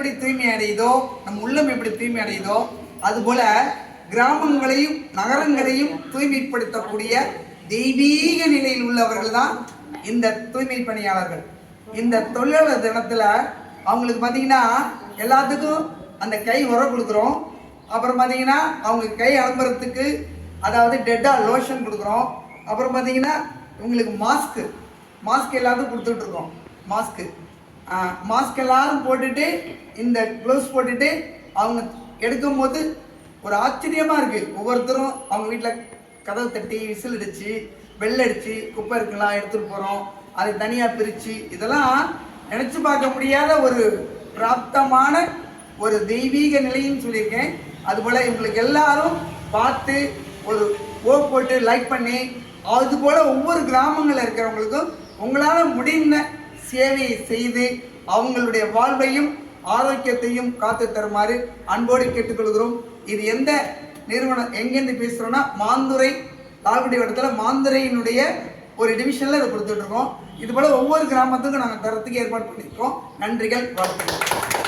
எப்படி தூய்மை அடையுதோ, நம் உள்ளம் எப்படி தூய்மை அடையுதோ, அதுபோல கிராமங்களையும் நகரங்களையும் தூய்மைப்படுத்தக்கூடிய தெய்வீக நிலையில் உள்ளவர்கள் தான் இந்த தூய்மை பணியாளர்கள். இந்த தொழிலாளர் தினத்தில் அவங்களுக்கு பார்த்தீங்கன்னா எல்லாத்துக்கும் அந்த கை உரம் கொடுக்குறோம். அப்புறம் பார்த்தீங்கன்னா அவங்க கை அலம்புறதுக்கு அதாவது டெட்டால் லோஷன் கொடுக்குறோம். அப்புறம் பார்த்தீங்கன்னா இவங்களுக்கு மாஸ்க் எல்லாத்துக்கும் கொடுத்துட்ருக்கோம். மாஸ்க் எல்லாரும் போட்டுட்டு இந்த க்ளவுஸ் போட்டுட்டு அவங்க எடுக்கும்போது ஒரு ஆச்சரியமாக இருக்குது. ஒவ்வொருத்தரும் அவங்க வீட்டில் கதவு தட்டி விசில் அடித்து வெள்ளை அடித்து குப்பை இருக்கலாம் எடுத்துகிட்டு போகிறோம். அதை தனியாக பிரித்து இதெல்லாம் நினச்சி பார்க்க முடியாத ஒரு பிராப்தமான ஒரு தெய்வீக நிலைன்னு சொல்லியிருக்கேன். அதுபோல் இவங்களுக்கு எல்லாரும் பார்த்து ஒரு போட்டு லைக் பண்ணி அதுபோல் ஒவ்வொரு கிராமங்களில் இருக்கிறவங்களுக்கும் உங்களால் முடிந்த சேவையை செய்து அவங்களுடைய வாழ்வையும் ஆரோக்கியத்தையும் காத்து தருமாறு அன்போடு கேட்டுக்கொள்கிறோம். இது எந்த நிறுவனம் எங்கேருந்து பேசுகிறோன்னா மாந்துரை லால்குடி வட்டத்தில் மாந்துரையினுடைய ஒரு டிவிஷனில் இதை கொடுத்துட்ருக்கோம். இதுபோல் ஒவ்வொரு கிராமத்துக்கும் நாங்கள் தரத்துக்கு ஏற்பாடு பண்ணியிருக்கோம். நன்றிகள், வாழ்த்துக்கள்.